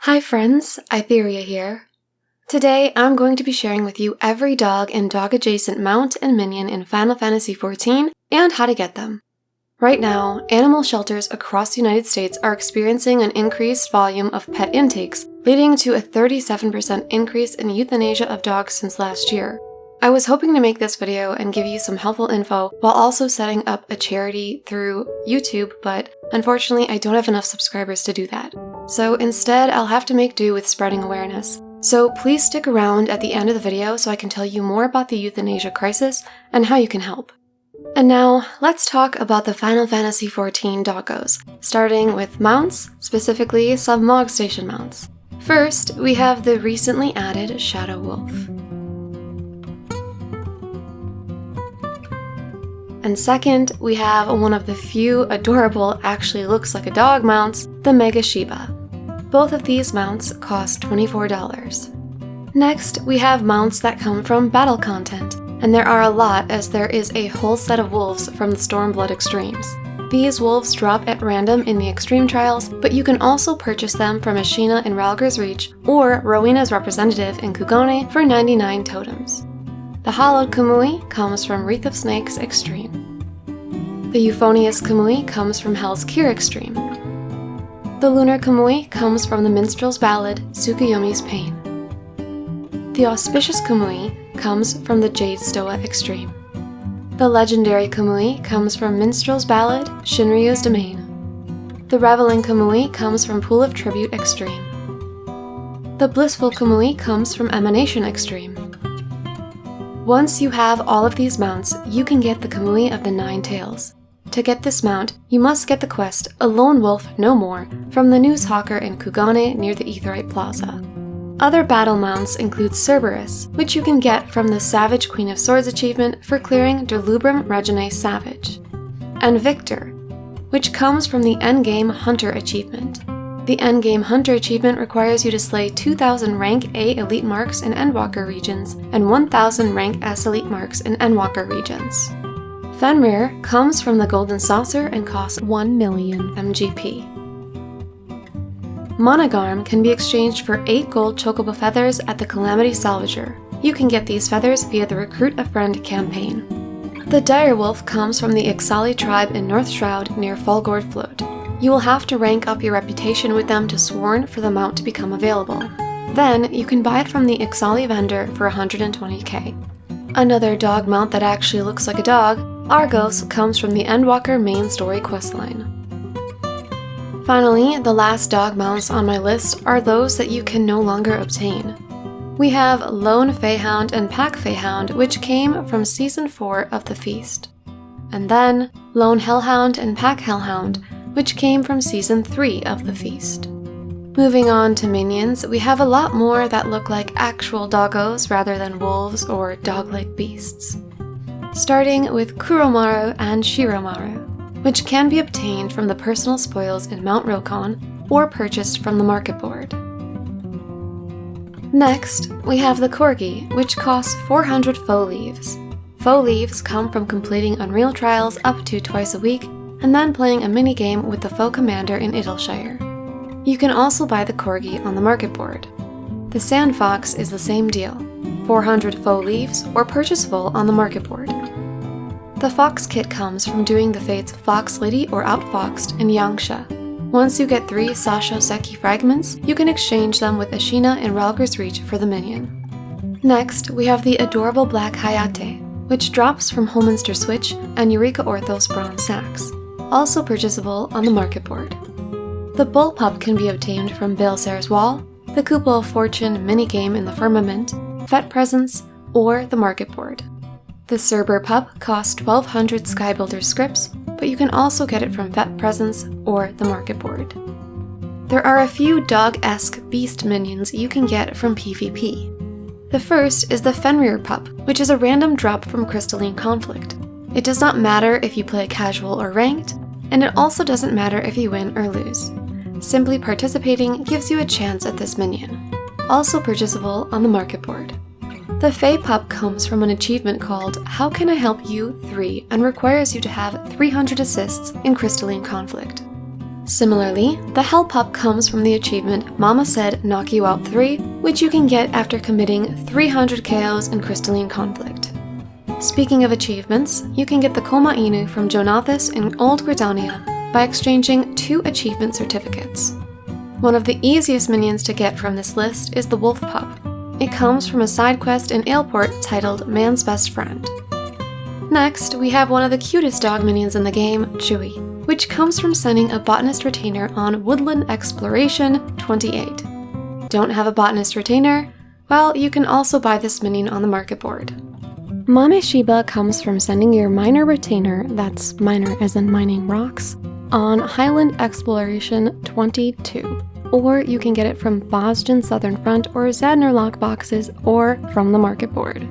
Hi friends, Itheria here. Today I'm going to be sharing with you every dog and dog adjacent mount and minion in Final Fantasy XIV and how to get them. Right now, animal shelters across the United States are experiencing an increased volume of pet intakes, leading to a 37% increase in euthanasia of dogs since last year. I was hoping to make this video and give you some helpful info while also setting up a charity through YouTube, but unfortunately I don't have enough subscribers to do that. So instead, I'll have to make do with spreading awareness. So please stick around at the end of the video so I can tell you more about the Euthanasia Crisis and how you can help. And now, let's talk about the Final Fantasy XIV doggos, starting with mounts, specifically some Mog Station mounts. First, we have the recently added Shadow Wolf. And second, we have one of the few adorable, actually looks like a dog mounts, the Megashiba. Both of these mounts cost $24. Next, we have mounts that come from battle content, and there are a lot as there is a whole set of wolves from the Stormblood Extremes. These wolves drop at random in the Extreme Trials, but you can also purchase them from Eschina in Rhalgr's Reach or Rowena's representative in Kugane for 99 totems. The Hallowed Kamuy comes from Wreath of Snakes Extreme. The Euphonious Kamuy comes from Hell's Cure Extreme. The Lunar Kamuy comes from the Minstrel's Ballad, Tsukuyomi's Pain. The Auspicious Kamuy comes from the Jade Stoa Extreme. The Legendary Kamuy comes from Minstrel's Ballad, Shinryu's Domain. The Reveling Kamuy comes from Pool of Tribute Extreme. The Blissful Kamuy comes from Emanation Extreme. Once you have all of these mounts, you can get the Kamuy of the Nine Tails. To get this mount, you must get the quest A Lone Wolf No More from the Newshawker in Kugane near the Aetheryte Plaza. Other battle mounts include Cerberus, which you can get from the Savage Queen of Swords achievement for clearing Derlubrum Reginae Savage, and Victor, which comes from the Endgame Hunter achievement. The Endgame Hunter achievement requires you to slay 2,000 rank A elite marks in Endwalker regions and 1,000 rank S elite marks in Endwalker regions. Fenrir comes from the Golden Saucer and costs 1 million MGP. Managarm can be exchanged for 8 gold chocobo feathers at the Calamity Salvager. You can get these feathers via the Recruit a Friend campaign. The Direwolf comes from the Ixali tribe in North Shroud near Falgord Float. You will have to rank up your reputation with them to Sworn for the mount to become available. Then, you can buy it from the Ixali vendor for 120k. Another dog mount that actually looks like a dog, Argos, comes from the Endwalker main story questline. Finally, the last dog mounts on my list are those that you can no longer obtain. We have Lone Faehound and Pack Faehound, which came from Season 4 of The Feast. And then, Lone Hellhound and Pack Hellhound, which came from Season 3 of The Feast. Moving on to minions, we have a lot more that look like actual doggos rather than wolves or dog-like beasts. Starting with Kuromaru and Shiromaru, which can be obtained from the personal spoils in Mount Rokon or purchased from the market board. Next, we have the Corgi, which costs 400 faux leaves. Faux leaves come from completing Unreal Trials up to twice a week and then playing a minigame with the faux commander in Idleshire. You can also buy the Corgi on the market board. The Sand Fox is the same deal, 400 faux leaves or purchasable on the market board. The Fox kit comes from doing the fates Fox Lady or Outfoxed in Yangsha. Once you get 3 Sasho Seki fragments, you can exchange them with Eschina in Rhalgr's Reach for the minion. Next, we have the adorable Black Hayate, which drops from Holminster Switch and Eureka Orthos Bronze Sacks, also purchasable on the market board. The Bull Pup can be obtained from Baelsar's Wall, the Couple of Fortune minigame in the Firmament, Fet Presents, or the market board. The Cerberus Pup costs 1,200 Skybuilder scripts, but you can also get it from Fet Presents or the market board. There are a few dog-esque beast minions you can get from PvP. The first is the Fenrir Pup, which is a random drop from Crystalline Conflict. It does not matter if you play casual or ranked, and it also doesn't matter if you win or lose. Simply participating gives you a chance at this minion. Also purchasable on the market board. The Fae Pup comes from an achievement called How Can I Help You 3 and requires you to have 300 assists in Crystalline Conflict. Similarly, the Hell Pup comes from the achievement Mama Said Knock You Out 3, which you can get after committing 300 KOs in Crystalline Conflict. Speaking of achievements, you can get the Koma Inu from Jonathas in Old Gridania by exchanging 2 achievement certificates. One of the easiest minions to get from this list is the Wolf Pup. It comes from a side quest in Aleport titled Man's Best Friend. Next, we have one of the cutest dog minions in the game, Chewy, which comes from sending a botanist retainer on Woodland Exploration 28. Don't have a botanist retainer? Well, you can also buy this minion on the market board. Mameshiba comes from sending your miner retainer, that's miner as in mining rocks, on Highland Exploration 22. Or you can get it from Boston Southern Front or Zadner lockboxes or from the market board.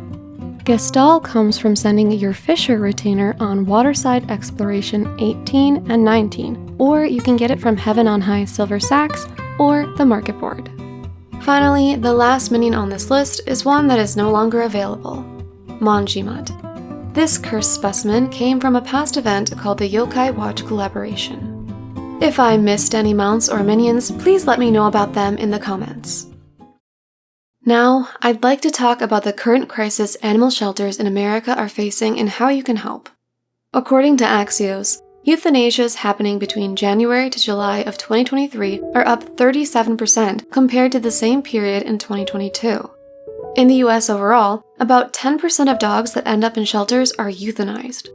Gestal comes from sending your Fisher retainer on Waterside Exploration 18 and 19, or you can get it from Heaven on High Silver Sacks or the market board. Finally, the last minion on this list is one that is no longer available, Manjimut. This cursed specimen came from a past event called the Yokai Watch Collaboration. If I missed any mounts or minions, please let me know about them in the comments. Now, I'd like to talk about the current crisis animal shelters in America are facing and how you can help. According to Axios, euthanasias happening between January to July of 2023 are up 37% compared to the same period in 2022. In the US overall, about 10% of dogs that end up in shelters are euthanized.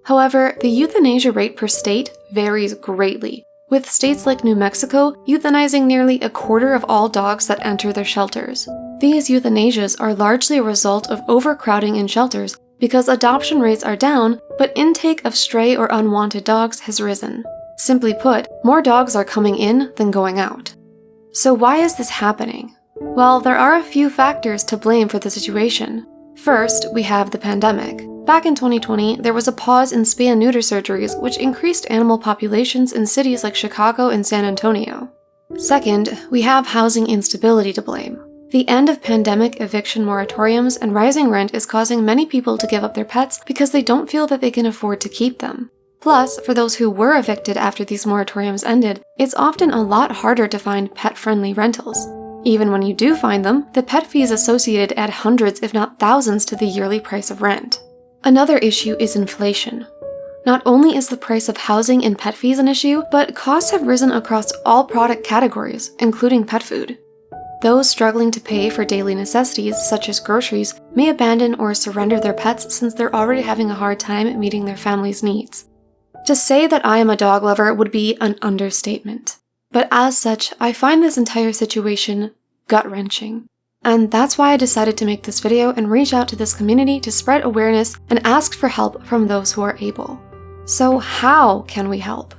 However, the euthanasia rate per state varies greatly, with states like New Mexico euthanizing nearly a quarter of all dogs that enter their shelters. These euthanasias are largely a result of overcrowding in shelters because adoption rates are down, but intake of stray or unwanted dogs has risen. Simply put, more dogs are coming in than going out. So why is this happening? Well, there are a few factors to blame for the situation. First, we have the pandemic. Back in 2020, there was a pause in spay and neuter surgeries, which increased animal populations in cities like Chicago and San Antonio. Second, we have housing instability to blame. The end of pandemic eviction moratoriums and rising rent is causing many people to give up their pets because they don't feel that they can afford to keep them. Plus, for those who were evicted after these moratoriums ended, it's often a lot harder to find pet-friendly rentals. Even when you do find them, the pet fees associated add hundreds if not thousands to the yearly price of rent. Another issue is inflation. Not only is the price of housing and pet fees an issue, but costs have risen across all product categories, including pet food. Those struggling to pay for daily necessities, such as groceries, may abandon or surrender their pets since they're already having a hard time meeting their family's needs. To say that I am a dog lover would be an understatement. But as such, I find this entire situation gut-wrenching. And that's why I decided to make this video and reach out to this community to spread awareness and ask for help from those who are able. So how can we help?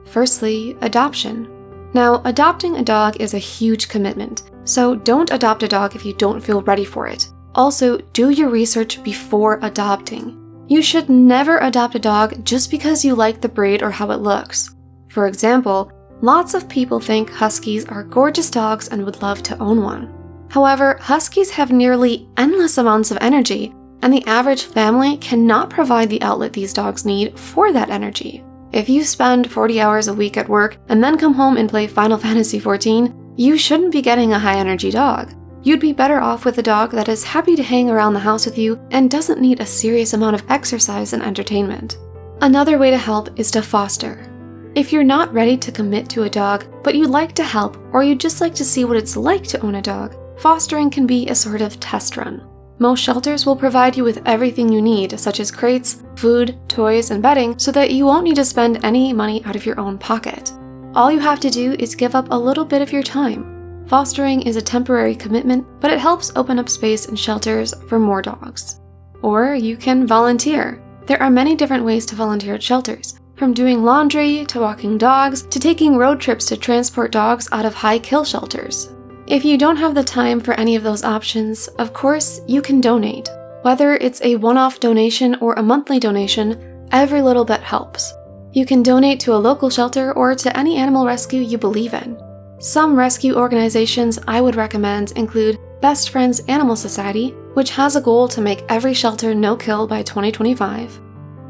Firstly, adoption. Now, adopting a dog is a huge commitment, so don't adopt a dog if you don't feel ready for it. Also, do your research before adopting. You should never adopt a dog just because you like the breed or how it looks. For example, lots of people think Huskies are gorgeous dogs and would love to own one. However, Huskies have nearly endless amounts of energy, and the average family cannot provide the outlet these dogs need for that energy. If you spend 40 hours a week at work and then come home and play Final Fantasy XIV, you shouldn't be getting a high-energy dog. You'd be better off with a dog that is happy to hang around the house with you and doesn't need a serious amount of exercise and entertainment. Another way to help is to foster. If you're not ready to commit to a dog, but you'd like to help or you'd just like to see what it's like to own a dog, fostering can be a sort of test run. Most shelters will provide you with everything you need, such as crates, food, toys, and bedding, so that you won't need to spend any money out of your own pocket. All you have to do is give up a little bit of your time. Fostering is a temporary commitment, but it helps open up space in shelters for more dogs. Or you can volunteer. There are many different ways to volunteer at shelters, from doing laundry, to walking dogs, to taking road trips to transport dogs out of high-kill shelters. If you don't have the time for any of those options, of course, you can donate. Whether it's a one-off donation or a monthly donation, every little bit helps. You can donate to a local shelter or to any animal rescue you believe in. Some rescue organizations I would recommend include Best Friends Animal Society, which has a goal to make every shelter no-kill by 2025.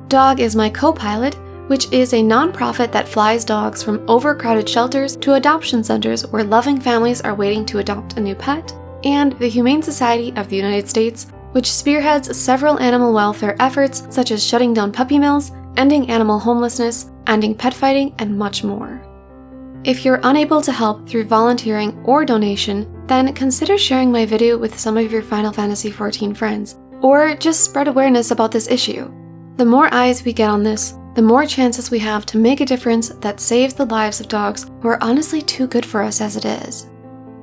Dog is My Co-Pilot, which is a nonprofit that flies dogs from overcrowded shelters to adoption centers where loving families are waiting to adopt a new pet, and the Humane Society of the United States, which spearheads several animal welfare efforts such as shutting down puppy mills, ending animal homelessness, ending pet fighting, and much more. If you're unable to help through volunteering or donation, then consider sharing my video with some of your Final Fantasy XIV friends, or just spread awareness about this issue. The more eyes we get on this, the more chances we have to make a difference that saves the lives of dogs who are honestly too good for us as it is.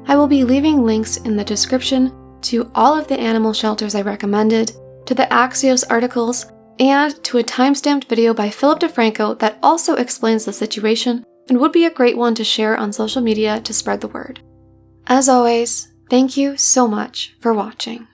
I will be leaving links in the description to all of the animal shelters I recommended, to the Axios articles, and to a timestamped video by Philip DeFranco that also explains the situation and would be a great one to share on social media to spread the word. As always, thank you so much for watching.